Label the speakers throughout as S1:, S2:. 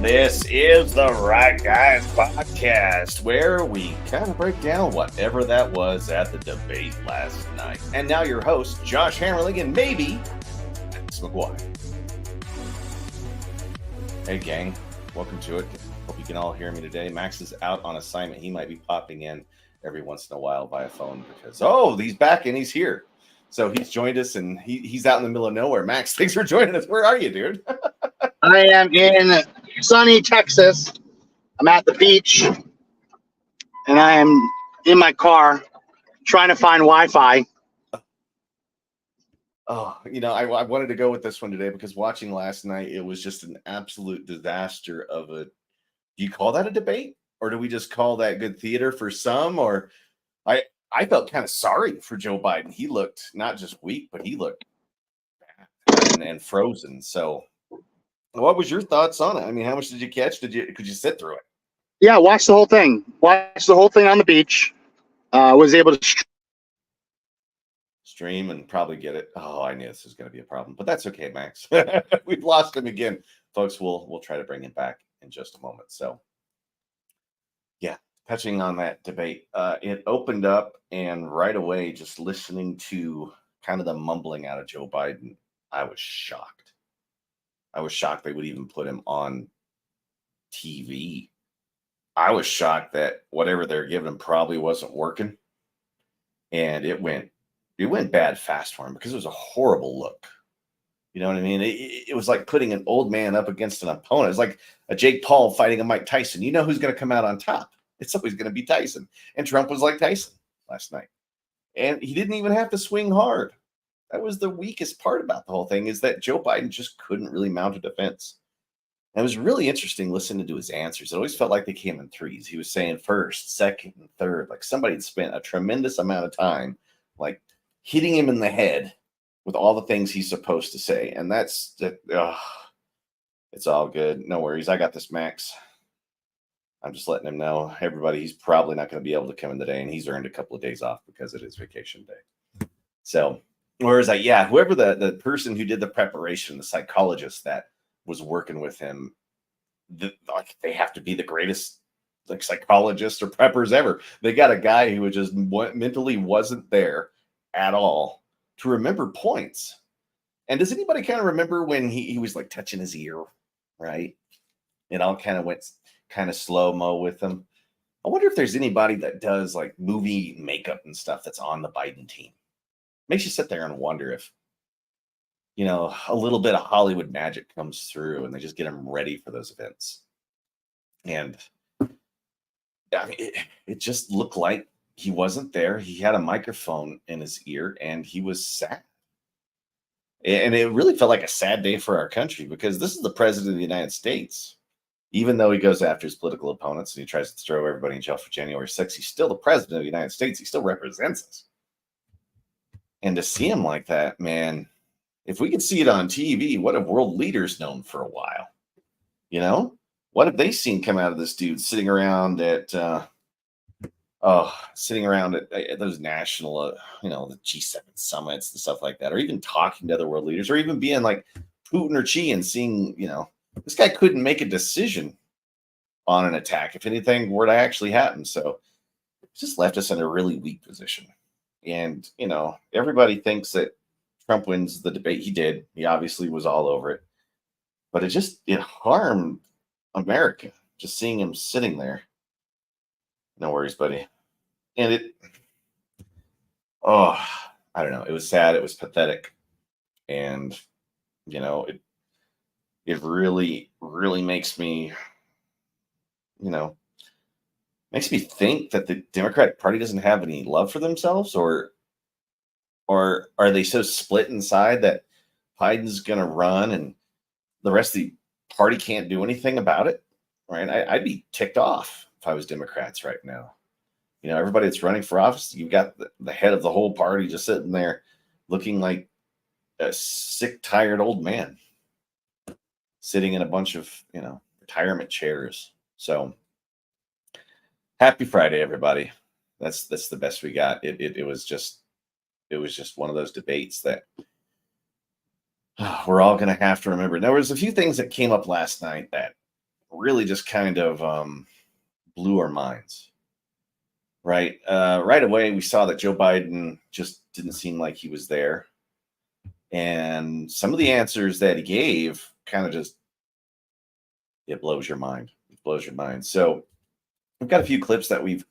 S1: This is the Right Guys Podcast, where we kind of break down whatever that was at the debate last night. And now your host, Josh Hammerling, and maybe Max McGuire. Hey, gang. Welcome to it. Hope you can all hear me today. Max is out on assignment. He might be popping in every once in a while via phone because, he's back and he's here. So he's joined us, and he's out in the middle of nowhere. Max, thanks for joining us. Where are you, dude?
S2: I am in sunny Texas. I'm at the beach, and I am in my car trying to find Wi-Fi.
S1: I wanted to go with this one today because watching last night, it was just an absolute disaster of a. Do you call that a debate, or do we just call that good theater for some? Or I felt kind of sorry for Joe Biden. He looked not just weak, but he looked bad and frozen. So, what was your thoughts on it? I mean, how much did you catch? Could you sit through it?
S2: Yeah, watch the whole thing. Watch the whole thing on the beach. Was able to
S1: stream and probably get it. Oh, I knew this was going to be a problem, but that's okay, Max. We've lost him again, folks. We'll try to bring him back in just a moment. So, yeah, touching on that debate, it opened up, and right away, just listening to kind of the mumbling out of Joe Biden, I was shocked. I was shocked they would even put him on TV. I was shocked that whatever they're giving him probably wasn't working, and it went bad fast for him because it was a horrible look. You know what I mean? It was like putting an old man up against an opponent. It's like a Jake Paul fighting a Mike Tyson. You know who's going to come out on top? It's always going to be Tyson. And Trump was like Tyson last night. And he didn't even have to swing hard. That was the weakest part about the whole thing, is that Joe Biden just couldn't really mount a defense. And it was really interesting listening to his answers. It always felt like they came in threes. He was saying first, second, and third. Like somebody had spent a tremendous amount of time like hitting him in the head with all the things he's supposed to say. And it's all good. No worries. I got this, Max. I'm just letting him know, everybody, he's probably not going to be able to come in today, and he's earned a couple of days off because it is vacation day. So, whoever the person who did the preparation, the psychologist that was working with him, they have to be the greatest psychologists or preppers ever. They got a guy who just mentally wasn't there at all to remember points. And does anybody kind of remember when he was like touching his ear, right? It all kind of went kind of slow-mo with him. I wonder if there's anybody that does like movie makeup and stuff that's on the Biden team. Makes you sit there and wonder if, a little bit of Hollywood magic comes through and they just get him ready for those events. And I mean, it just looked like he wasn't there. He had a microphone in his ear and he was sad. And it really felt like a sad day for our country, because this is the president of the United States. Even though he goes after his political opponents and he tries to throw everybody in jail for January 6th, he's still the president of the United States. He still represents us. And to see him like that, man, if we could see it on TV, what have world leaders known for a while? What have they seen come out of this dude sitting around at those national, the G7 summits and stuff like that, or even talking to other world leaders, or even being like Putin or Xi and seeing, this guy couldn't make a decision on an attack if anything were to actually happen. So it just left us in a really weak position. And, everybody thinks that Trump wins the debate. He did. He obviously was all over it. But it harmed America, just seeing him sitting there. No worries, buddy. And I don't know. It was sad. It was pathetic. And, it really, really makes me think that the Democratic Party doesn't have any love for themselves, or are they so split inside that Biden's going to run and the rest of the party can't do anything about it? Right? I'd be ticked off if I was Democrats right now. Everybody that's running for office, you've got the head of the whole party just sitting there looking like a sick, tired old man sitting in a bunch of, retirement chairs. So happy Friday, everybody. That's the best we got. It was just one of those debates that we're all going to have to remember. There was a few things that came up last night that really just kind of blew our minds. Right. Right away, we saw that Joe Biden just didn't seem like he was there. And some of the answers that he gave kind of just, it blows your mind. It blows your mind. So we've got a few clips that we've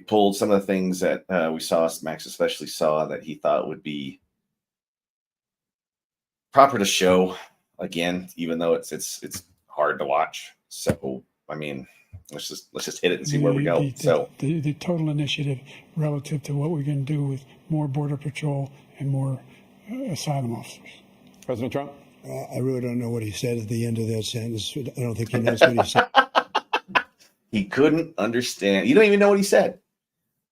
S1: pulled, some of the things that we saw, Max especially saw, that he thought would be proper to show again, even though it's hard to watch. So I mean, let's just hit it and see where we go.
S3: The total initiative relative to what we're going to do with more border patrol and more asylum officers.
S4: President Trump?
S5: I really don't know what he said at the end of that sentence. I don't think he knows what he said.
S1: He couldn't understand. You don't even know what he said.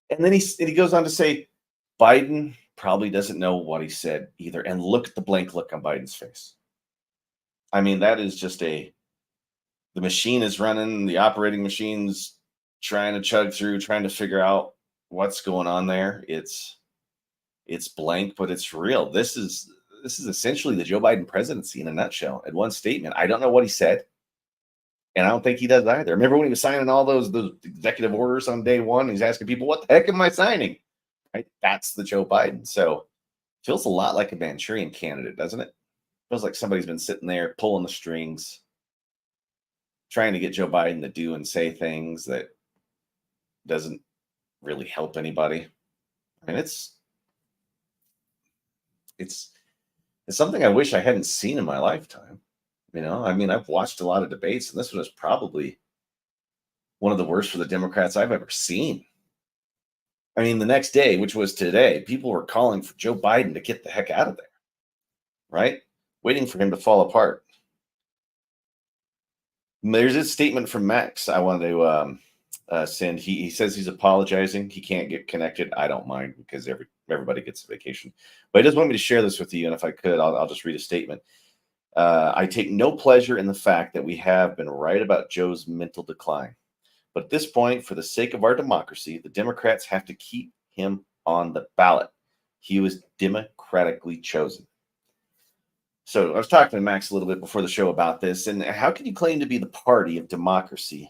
S1: And then he goes on to say, Biden probably doesn't know what he said either. And look at the blank look on Biden's face. I mean, that is just the machine is running, the operating machine's trying to chug through, trying to figure out what's going on there. It's blank, but it's real. This is essentially the Joe Biden presidency in a nutshell. In one statement, I don't know what he said, and I don't think he does either. Remember when he was signing all those executive orders on day one? He's asking people, "What the heck am I signing?" Right? That's the Joe Biden. So feels a lot like a Manchurian candidate, doesn't it? Feels like somebody's been sitting there pulling the strings, trying to get Joe Biden to do and say things that doesn't really help anybody. I mean, it's something I wish I hadn't seen in my lifetime. You know, I mean, I've watched a lot of debates, and this one is probably one of the worst for the Democrats I've ever seen. I mean, the next day, which was today, people were calling for Joe Biden to get the heck out of there, right? Waiting for him to fall apart. There's a statement from Max I wanted to send. He says he's apologizing. He can't get connected. I don't mind, because everybody gets a vacation. But he does want me to share this with you, and if I could, I'll just read a statement. I take no pleasure in the fact that we have been right about Joe's mental decline. But at this point, for the sake of our democracy, the Democrats have to keep him on the ballot. He was democratically chosen. So I was talking to Max a little bit before the show about this, and how can you claim to be the party of democracy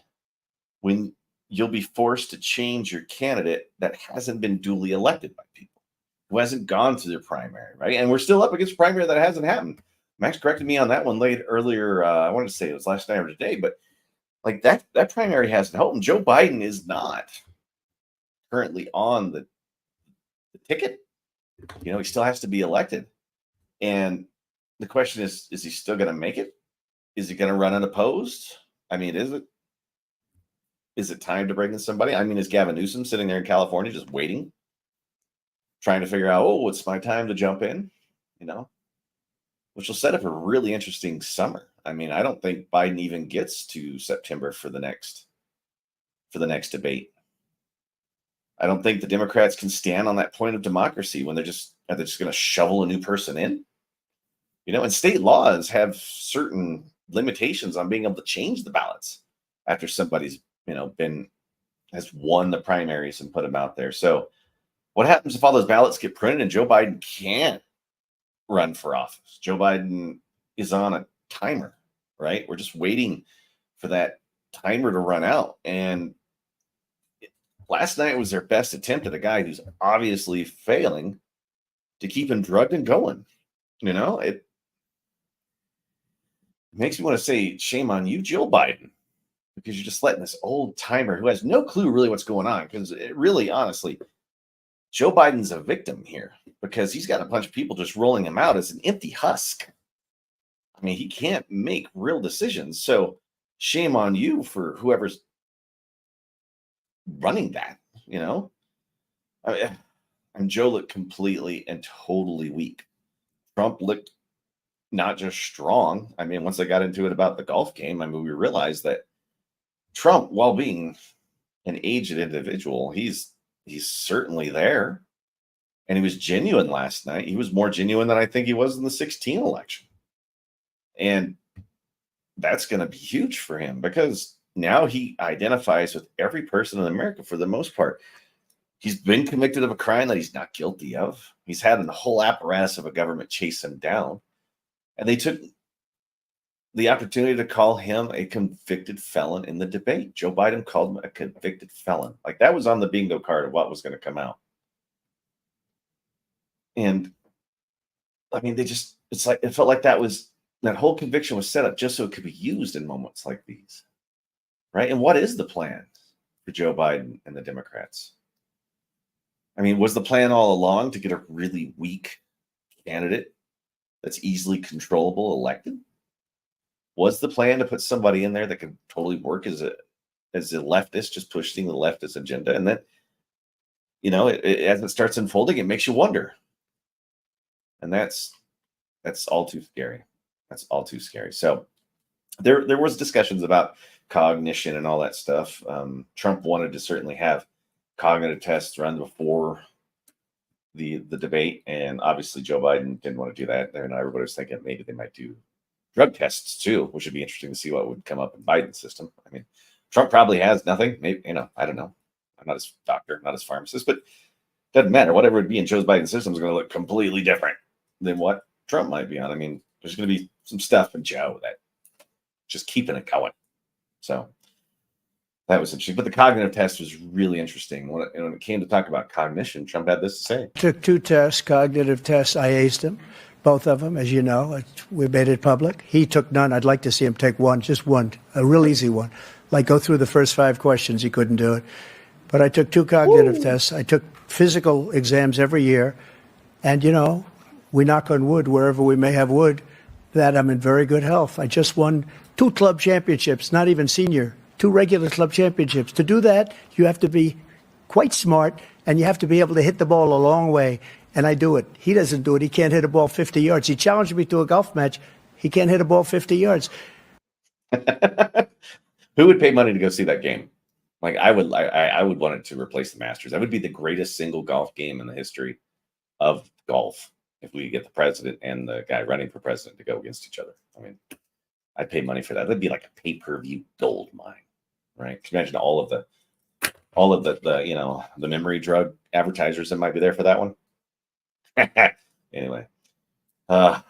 S1: when you'll be forced to change your candidate that hasn't been duly elected by people, who hasn't gone through their primary, right? And we're still up against a primary that hasn't happened. Max corrected me on that one earlier. I wanted to say it was last night or today, but like that primary hasn't happened. Joe Biden is not currently on the ticket. You know, he still has to be elected. And the question is he still going to make it? Is he going to run unopposed? I mean, is it time to bring in somebody? I mean, is Gavin Newsom sitting there in California just waiting, trying to figure out, oh, it's my time to jump in, you know, which will set up a really interesting summer. I mean, I don't think Biden even gets to September for the next debate. I don't think the Democrats can stand on that point of democracy when they're just going to shovel a new person in. You know, and state laws have certain limitations on being able to change the ballots after somebody's, you know, has won the primaries and put them out there. So what happens if all those ballots get printed and Joe Biden can't run for office? Joe Biden is on a timer, right? We're just waiting for that timer to run out. And last night was their best attempt at a guy who's obviously failing to keep him drugged and going. You know, it makes me want to say shame on you, Joe Biden, because you're just letting this old timer who has no clue really what's going on. Because it really, honestly, Joe Biden's a victim here, because he's got a bunch of people just rolling him out as an empty husk. I mean, he can't make real decisions. So shame on you for whoever's running that, you know. And Joe looked completely and totally weak. Trump looked not just strong. I mean, once I got into it about the golf game, I mean, we realized that Trump, while being an aged individual, he's certainly there. And he was genuine last night. He was more genuine than I think he was in the 2016 election. And that's going to be huge for him, because now he identifies with every person in America for the most part. He's been convicted of a crime that he's not guilty of. He's had a whole apparatus of a government chase him down. And they took the opportunity to call him a convicted felon in the debate. Joe Biden called him a convicted felon. Like that was on the bingo card of what was going to come out. And I mean, it's like, it felt like that whole conviction was set up just so it could be used in moments like these. Right. And what is the plan for Joe Biden and the Democrats? I mean, was the plan all along to get a really weak candidate that's easily controllable elected? Was the plan to put somebody in there that could totally work as a leftist, just pushing the leftist agenda? And then, as it starts unfolding, it makes you wonder. And that's all too scary. That's all too scary. So there was discussions about cognition and all that stuff. Trump wanted to certainly have cognitive tests run before the debate, and obviously Joe Biden didn't want to do that. And everybody was thinking maybe they might do drug tests too, which would be interesting to see what would come up in Biden's system. I mean, Trump probably has nothing. Maybe, I don't know. I'm not his doctor, not his pharmacist, but it doesn't matter. Whatever would be in Joe Biden's system is going to look completely different than what Trump might be on. I mean, there's going to be some stuff in Joe that just keeping it going. So that was interesting. But the cognitive test was really interesting. When it came to talk about cognition, Trump had this to say.
S4: Took 2 tests, cognitive tests. I aced them, both of them, as you know. We made it public. He took none. I'd like to see him take one, just one, a real easy one. Like go through the first 5 questions. He couldn't do it. But I took 2 cognitive tests. I took physical exams every year. And, we knock on wood wherever we may have wood, that I'm in very good health. I just won 2 club championships, not even senior, 2 regular club championships. To do that, you have to be quite smart, and you have to be able to hit the ball a long way. And I do it. He doesn't do it. He can't hit a ball 50 yards. He challenged me to a golf match. He can't hit a ball 50 yards.
S1: Who would pay money to go see that game? Like I would want it to replace the Masters. That would be the greatest single golf game in the history of golf if we get the president and the guy running for president to go against each other. I mean, I'd pay money for that. That'd be like a pay-per-view gold mine, right? Can you imagine all of the the memory drug advertisers that might be there for that one? Anyway, but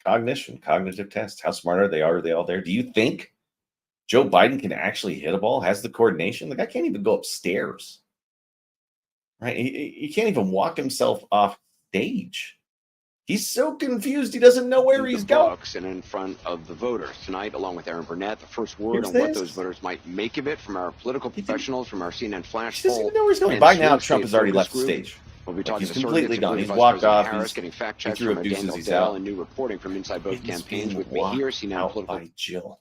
S1: cognitive tests. How smart are they? Are they all there? Do you think Joe Biden can actually hit a ball? Has the coordination? The guy can't even go upstairs, right? He can't even walk himself off stage. He's so confused. He doesn't know where he's going.
S6: And in front of the voters tonight, along with Aaron Burnett, the first word on what those voters might make of it from our political professionals, from our CNN flash poll.
S1: He doesn't even know where he's going. By now, Trump has already left the stage.
S6: We'll be talking
S1: he's
S6: to
S1: completely gone. He's
S6: Vice
S1: walked
S6: President
S1: off.
S6: Harris, getting fact checks
S1: from
S6: from
S1: deuces.
S6: Daniel
S1: He's
S6: Dale
S1: out.
S6: and new reporting from inside both
S1: He's
S6: campaigns
S1: being
S6: with me here. CNN
S1: out
S6: political.
S1: by Jill.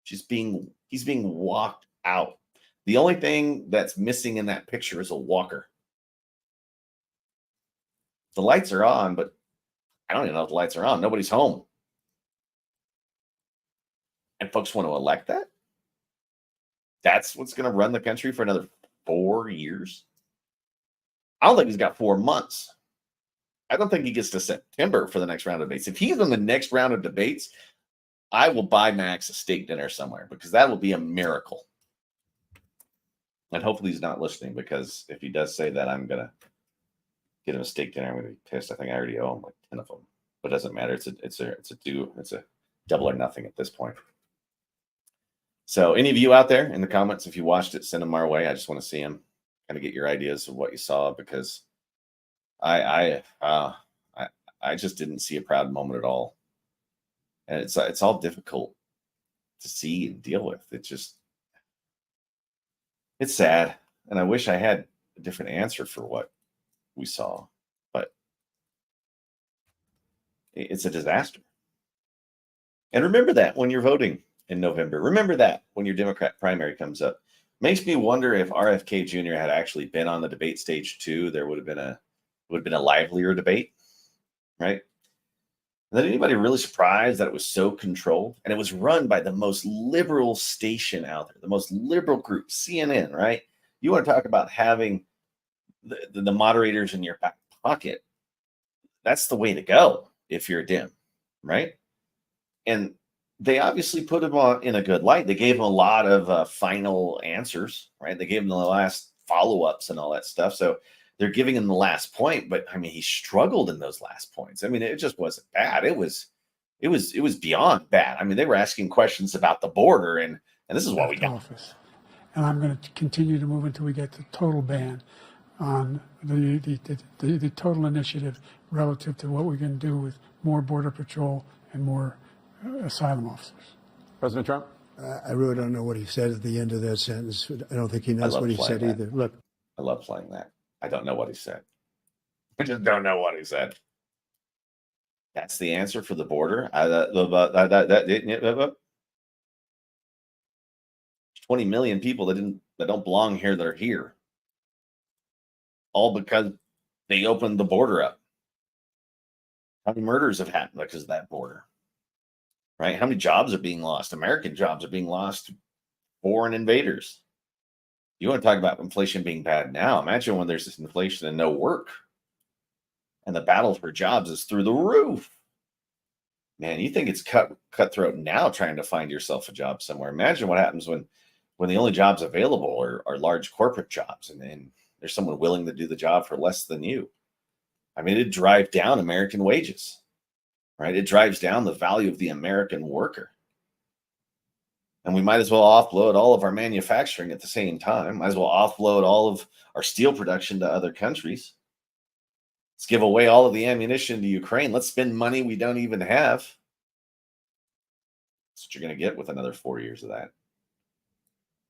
S1: He's being walked out. The only thing that's missing in that picture is a walker. The lights are on, but I don't even know if the lights are on. Nobody's home. And folks want to elect that? That's what's going to run the country for another 4 years? I don't think he's got 4 months. I don't think he gets to September for the next round of debates. If he's in the next round of debates, I will buy Max a steak dinner somewhere because that will be a miracle. And hopefully he's not listening, because if he does say that, I'm going to get him a steak dinner. I'm going to be pissed. I think I already owe him like 10 of them, but it doesn't matter. It's a double or nothing at this point. So any of you out there in the comments, if you watched it, send them our way. I just want to see them, kind of get your ideas of what you saw, because I just didn't see a proud moment at all. And it's all difficult to see and deal with. It's sad. And I wish I had a different answer for what we saw, but it's a disaster. And remember that when you're voting in November. Remember that when your Democrat primary comes up. Makes me wonder if RFK Jr. had actually been on the debate stage too, there would have been a livelier debate, right? And then anybody really surprised that it was so controlled? And it was run by the most liberal station out there, the most liberal group, CNN, right? You want to talk about having the moderators in your back pocket. That's the way to go if you're a Dem, right? And they obviously put him on in a good light. They gave him a lot of final answers, right? They gave him the last follow-ups and all that stuff. So they're giving him the last point, but I mean, he struggled in those last points. I mean, it just wasn't bad. It was It was beyond bad. I mean, they were asking questions about the border, and this is what we
S3: left
S1: got.
S3: office. And I'm going to continue to move until we get the total ban on the total initiative relative to what we can do with more border patrol and more asylum officers.
S7: President Trump?
S5: I really don't know what he said at the end of that sentence. I don't think he knows
S1: love
S5: what he
S1: playing
S5: said
S1: that.
S5: either. Look,
S1: I love playing that. I don't know what he said. I just don't know what he said. That's the answer for the border. 20 million people that don't belong here that are here, all because they opened the border up. How many murders have happened because of that border? Right? How many jobs are being lost? American jobs are being lost to foreign invaders. You want to talk about inflation being bad now? Imagine when there's this inflation and no work, and the battle for jobs is through the roof. Man, you think it's cutthroat now trying to find yourself a job somewhere. Imagine what happens when the only jobs available are large corporate jobs, and there's someone willing to do the job for less than you. I mean, it drives down American wages, right? It drives down the value of the American worker. And we might as well offload all of our manufacturing at the same time. Might as well offload all of our steel production to other countries. Let's give away all of the ammunition to Ukraine. Let's spend money we don't even have. That's what you're going to get with another 4 years of that.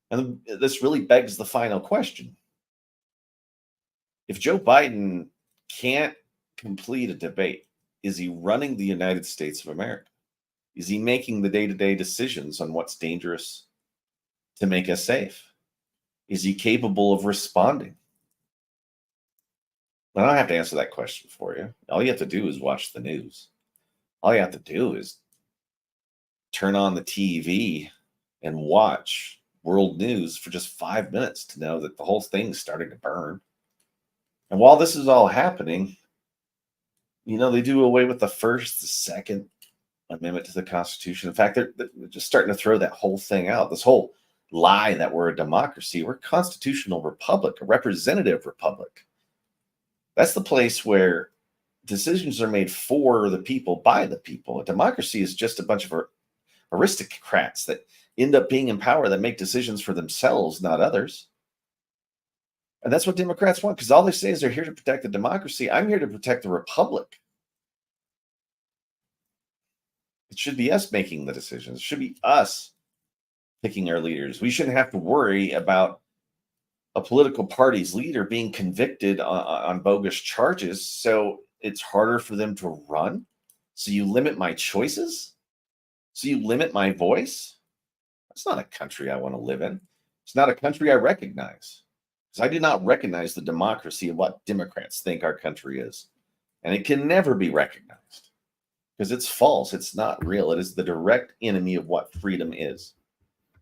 S1: And this really begs the final question. If Joe Biden can't complete a debate, is he running the United States of America? Is he making the day-to-day decisions on what's dangerous to make us safe? Is he capable of responding? I don't have to answer that question for you. All you have to do is watch the news. All you have to do is turn on the TV and watch world news for just 5 minutes to know that the whole thing's starting to burn. And while this is all happening, they do away with the First, the Second Amendment to the Constitution. In fact, they're just starting to throw that whole thing out. This whole lie that we're a democracy. We're a constitutional republic, a representative republic. That's the place where decisions are made for the people, by the people. A democracy is just a bunch of aristocrats that end up being in power that make decisions for themselves, not others. And that's what Democrats want, because all they say is they're here to protect the democracy. I'm here to protect the republic. It should be us making the decisions. It should be us picking our leaders. We shouldn't have to worry about a political party's leader being convicted on bogus charges, so it's harder for them to run. So you limit my choices? So you limit my voice? That's not a country I want to live in. It's not a country I recognize. Because I do not recognize the democracy of what Democrats think our country is. And it can never be recognized. Because it's false. It's not real. It is the direct enemy of what freedom is.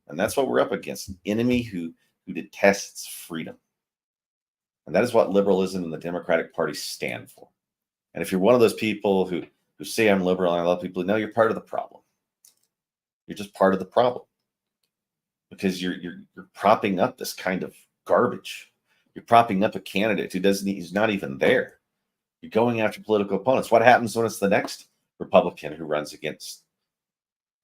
S1: And that's what we're up against. An enemy who detests freedom. And that is what liberalism and the Democratic Party stand for. And if you're one of those people who say I'm liberal and I love people, no, you're part of the problem. You're just part of the problem. Because you're propping up this kind of garbage. You're propping up a candidate who's not even there. You're going after political opponents. What happens when it's the next Republican who runs against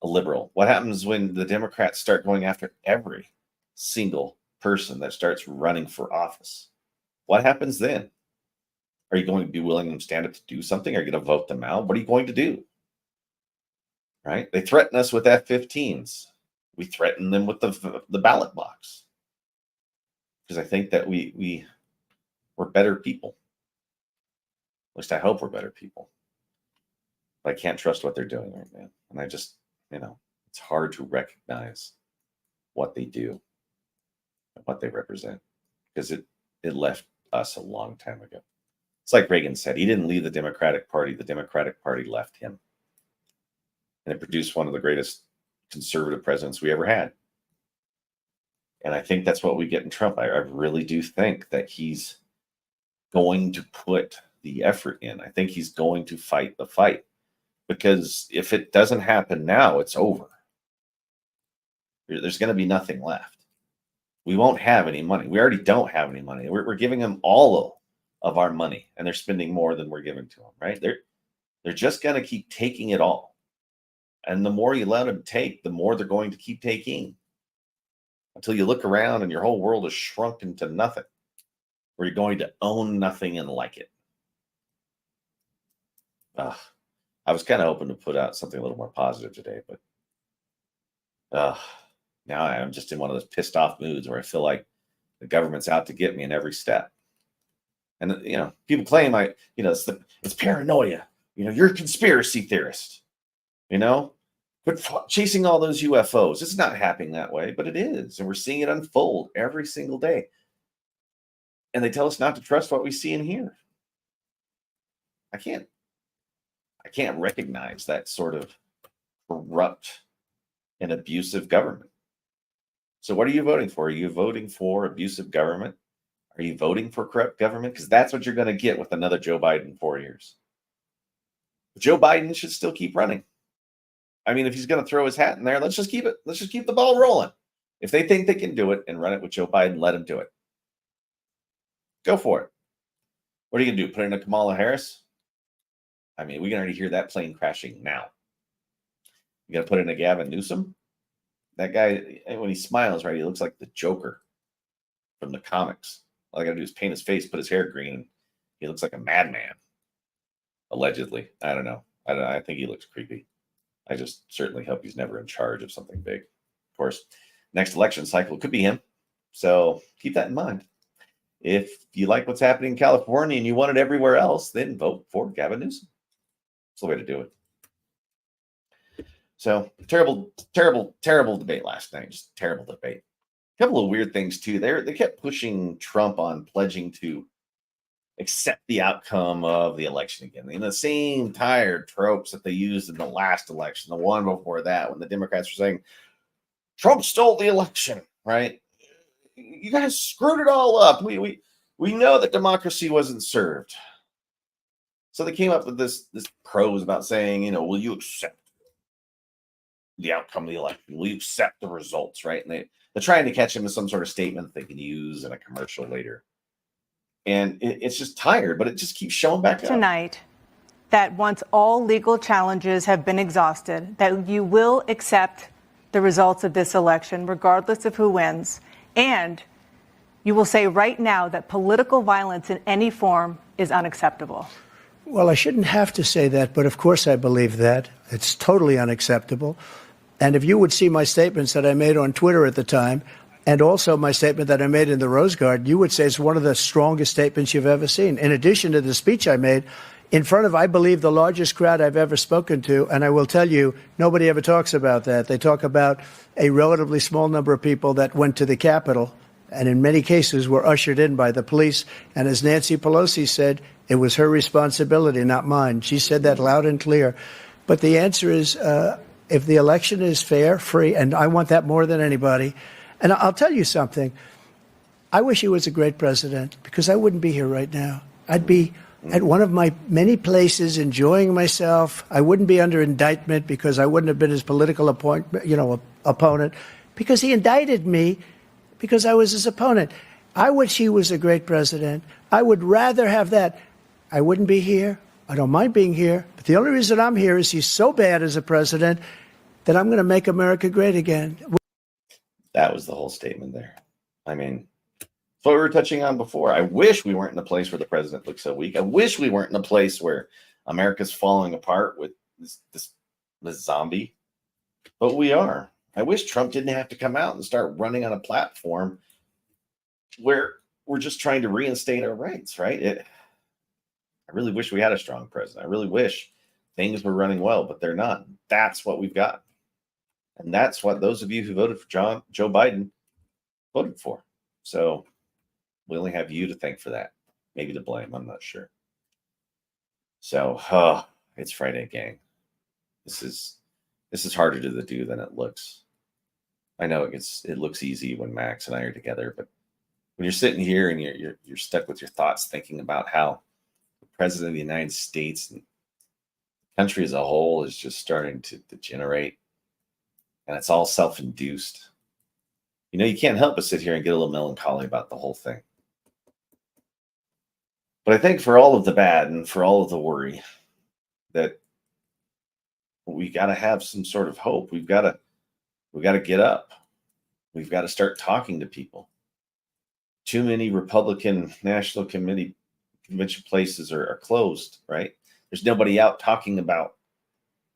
S1: a liberal? What happens when the Democrats start going after every single person that starts running for office? What happens then? Are you going to be willing to stand up to do something? Are you going to vote them out? What are you going to do? Right? They threaten us with F-15s. We threaten them with the ballot box. Because I think that we're better people. At least I hope we're better people. But I can't trust what they're doing right now. And I just, it's hard to recognize what they do and what they represent. Because it left us a long time ago. It's like Reagan said, he didn't leave the Democratic Party. The Democratic Party left him. And it produced one of the greatest conservative presidents we ever had. And I think that's what we get in Trump. I really do think that he's going to put the effort in. I think he's going to fight the fight. Because if it doesn't happen now, it's over. There's going to be nothing left. We won't have any money. We already don't have any money. We're giving them all of our money, and they're spending more than we're giving to them, right? They're just going to keep taking it all. And the more you let them take, the more they're going to keep taking until you look around and your whole world is shrunk into nothing, where you're going to own nothing and like it. I was kind of hoping to put out something a little more positive today, but now I'm just in one of those pissed off moods where I feel like the government's out to get me in every step. And people claim it's paranoia. You're a conspiracy theorist. But chasing all those UFOs, it's not happening that way, but it is, and we're seeing it unfold every single day. And they tell us not to trust what we see and hear. I can't recognize that sort of corrupt and abusive government. So what are you voting for? Are you voting for abusive government? Are you voting for corrupt government? Because that's what you're going to get with another Joe Biden 4 years. But Joe Biden should still keep running. I mean, if he's going to throw his hat in there, let's just keep the ball rolling. If they think they can do it and run it with Joe Biden, let him do it. Go for it. What are you going to do? Put in a Kamala Harris? I mean, we can already hear that plane crashing now. You got to put in a Gavin Newsom? That guy, when he smiles, right, he looks like the Joker from the comics. All I got to do is paint his face, put his hair green, and he looks like a madman. Allegedly. I don't know. I think he looks creepy. I just certainly hope he's never in charge of something big. Of course, next election cycle could be him. So keep that in mind. If you like what's happening in California and you want it everywhere else, then vote for Gavin Newsom. That's the way to do it. So terrible debate last night. Just terrible debate. A couple of weird things too. They kept pushing Trump on pledging to accept the outcome of the election again. The same tired tropes that they used in the last election, the one before that, when the Democrats were saying, Trump stole the election, right? You guys screwed it all up. We know that democracy wasn't served. So they came up with this prose about saying, will you accept the outcome of the election? Will you accept the results, right? And they're trying to catch him with some sort of statement that they can use in a commercial later. And it's just tired, but it just keeps showing back up.
S7: Tonight, that once all legal challenges have been exhausted, that you will accept the results of this election, regardless of who wins. And you will say right now that political violence in any form is unacceptable.
S4: Well, I shouldn't have to say that, but of course I believe that. It's totally unacceptable. And if you would see my statements that I made on Twitter at the time, and also my statement that I made in the Rose Garden, you would say it's one of the strongest statements you've ever seen. In addition to the speech I made in front of, I believe, the largest crowd I've ever spoken to. And I will tell you, nobody ever talks about that. They talk about a relatively small number of people that went to the Capitol and in many cases were ushered in by the police. And as Nancy Pelosi said, it was her responsibility, not mine. She said that loud and clear. But the answer is, if the election is fair, free, and I want that more than anybody. And I'll tell you something. I wish he was a great president, because I wouldn't be here right now. I'd be at one of my many places enjoying myself. I wouldn't be under indictment because I wouldn't have been his political opponent, because he indicted me because I was his opponent. I wish he was a great president. I would rather have that. I wouldn't be here. I don't mind being here. But the only reason I'm here is he's so bad as a president that I'm going to make America great again.
S1: That was the whole statement there. I mean, it's what we were touching on before. I wish we weren't in a place where the president looks so weak. I wish we weren't in a place where America's falling apart with this zombie. But we are. I wish Trump didn't have to come out and start running on a platform where we're just trying to reinstate our rights, right? I really wish we had a strong president. I really wish things were running well, but they're not. That's what we've got. And that's what those of you who voted for Joe Biden voted for. So we only have you to thank for that. Maybe to blame. I'm not sure. So it's Friday, gang. This is harder to do than it looks. I know it looks easy when Max and I are together, but when you're sitting here and you're stuck with your thoughts thinking about how the president of the United States and the country as a whole is just starting to degenerate, and it's all self-induced. You can't help but sit here and get a little melancholy about the whole thing. But I think for all of the bad and for all of the worry, that we got to have some sort of hope. We got to get up. We've got to start talking to people. Too many Republican National Committee convention places are closed, right? There's nobody out talking about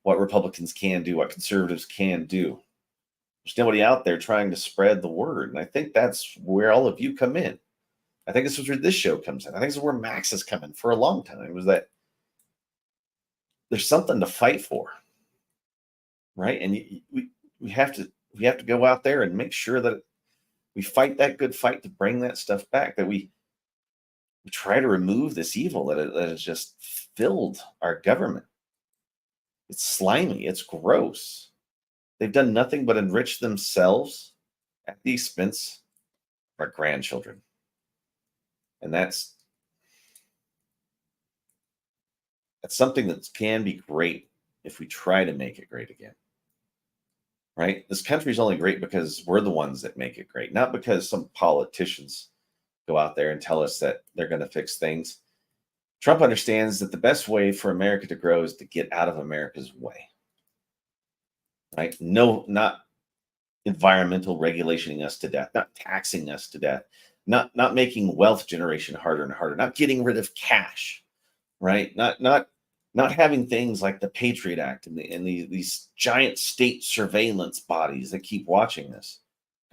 S1: what Republicans can do, what conservatives can do. There's nobody out there trying to spread the word. And I think that's where all of you come in. I think this is where this show comes in. I think this is where Max has come in for a long time, was that there's something to fight for, right? And we have to go out there and make sure that we fight that good fight to bring that stuff back, that we try to remove this evil that has just filled our government. It's slimy. It's gross. They've done nothing but enrich themselves at the expense of our grandchildren. And that's something that can be great if we try to make it great again. Right? This country is only great because we're the ones that make it great, not because some politicians go out there and tell us that they're going to fix things. Trump understands that the best way for America to grow is to get out of America's way. Right? No, not environmental regulating us to death, not taxing us to death, not making wealth generation harder and harder, not getting rid of cash, right? Not having things like the Patriot Act and these giant state surveillance bodies that keep watching this.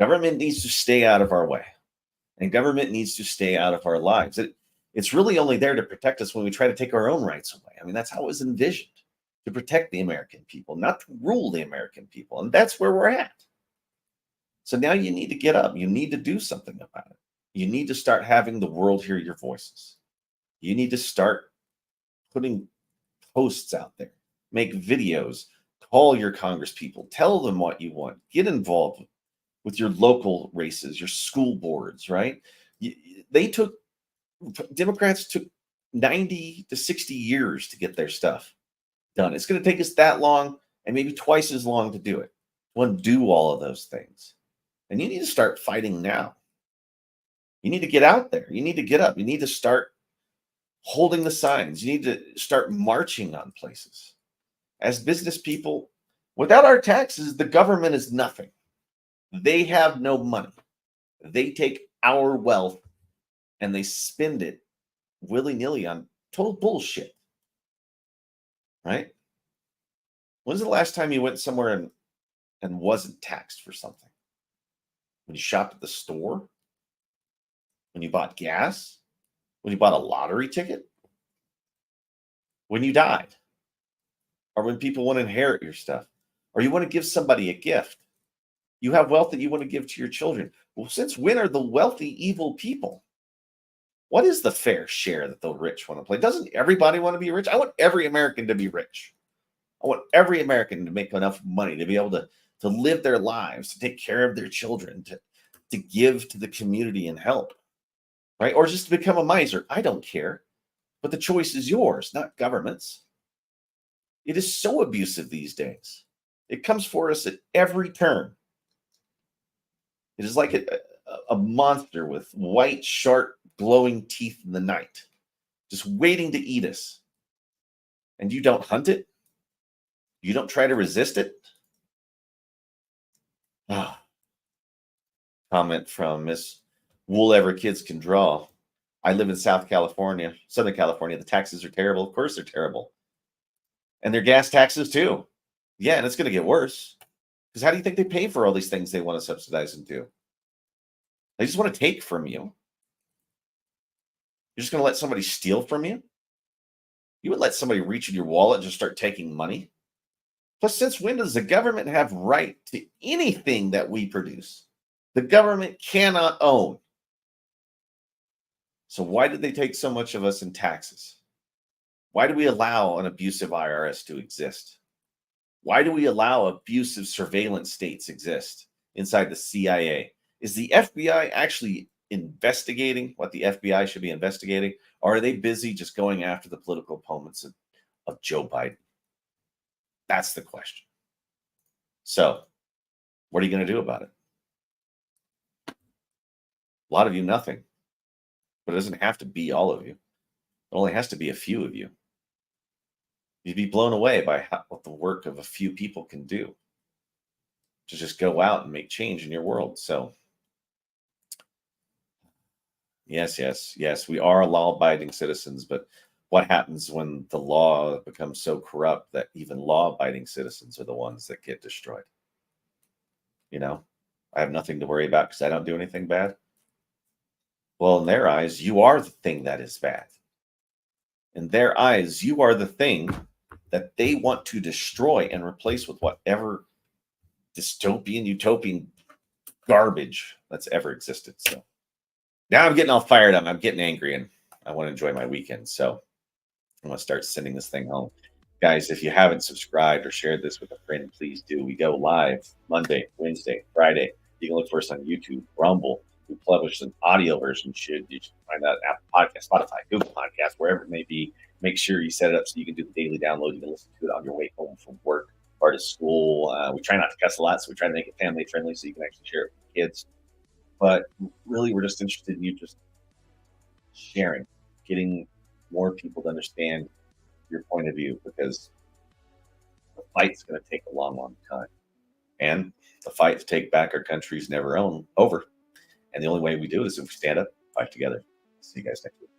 S1: Government needs to stay out of our way, and government needs to stay out of our lives. It's really only there to protect us when we try to take our own rights away. I mean, that's how it was envisioned, to protect the American people, not to rule the American people. And that's where we're at. So now you need to get up. You need to do something about it. You need to start having the world hear your voices. You need to start putting posts out there, make videos, call your Congress people, tell them what you want, get involved with your local races, your school boards, right? Democrats took 90 to 60 years to get their stuff done. It's going to take us that long and maybe twice as long to do it. Want to do all of those things. And you need to start fighting now. You need to get out there. You need to get up. You need to start holding the signs. You need to start marching on places. As business people, without our taxes, the government is nothing. They have no money. They take our wealth and they spend it willy-nilly on total bullshit. Right? When's the last time you went somewhere and wasn't taxed for something? When you shopped at the store? When you bought gas? When you bought a lottery ticket? When you died? Or when people want to inherit your stuff? Or you want to give somebody a gift? You have wealth that you want to give to your children. Well, since when are the wealthy evil people? What is the fair share that the rich want to play? Doesn't everybody want to be rich? I want every American to be rich. I want every American to make enough money to be able to live their lives, to take care of their children, to give to the community and help, right? Or just to become a miser. I don't care. But the choice is yours, not government's. It is so abusive these days. It comes for us at every turn. It is like a monster with white, sharp, glowing teeth in the night, just waiting to eat us. And you don't hunt it? You don't try to resist it? Comment from Miss Wool Kids Can Draw. I live in Southern California. The taxes are terrible. Of course they're terrible. And their gas taxes too. Yeah, and it's going to get worse. Because how do you think they pay for all these things they want to subsidize and do? They just want to take from you. You're just going to let somebody steal from you? You would let somebody reach in your wallet and just start taking money? Plus, since when does the government have right to anything that we produce? The government cannot own. So why did they take so much of us in taxes? Why do we allow an abusive IRS to exist? Why do we allow abusive surveillance states exist inside the CIA? Is the FBI actually investigating what the FBI should be investigating? Or are they busy just going after the political opponents of Joe Biden? That's the question. So, what are you going to do about it? A lot of you, nothing. But it doesn't have to be all of you. It only has to be a few of you. You'd be blown away by what the work of a few people can do to just go out and make change in your world. So, yes, we are law-abiding citizens, but what happens when the law becomes so corrupt that even law-abiding citizens are the ones that get destroyed? You know, I have nothing to worry about because I don't do anything bad. Well, in their eyes, you are the thing that is bad. In their eyes, you are the thing that they want to destroy and replace with whatever dystopian, utopian garbage that's ever existed. So now I'm getting all fired up. I'm getting angry and I want to enjoy my weekend. So I'm going to start sending this thing home. Guys, if you haven't subscribed or shared this with a friend, please do. We go live Monday, Wednesday, Friday. You can look for us on YouTube, Rumble. We publish an audio version. You should find that Apple Podcast, Spotify, Google Podcast, wherever it may be. Make sure you set it up so you can do the daily download. You can listen to it on your way home from work or to school. We try not to cuss a lot, so we try to make it family friendly so you can actually share it with kids. But really, we're just interested in you just sharing, getting more people to understand your point of view, because the fight's going to take a long, long time. And the fight to take back our country is never over. And the only way we do it is if we stand up, fight together. See you guys next week.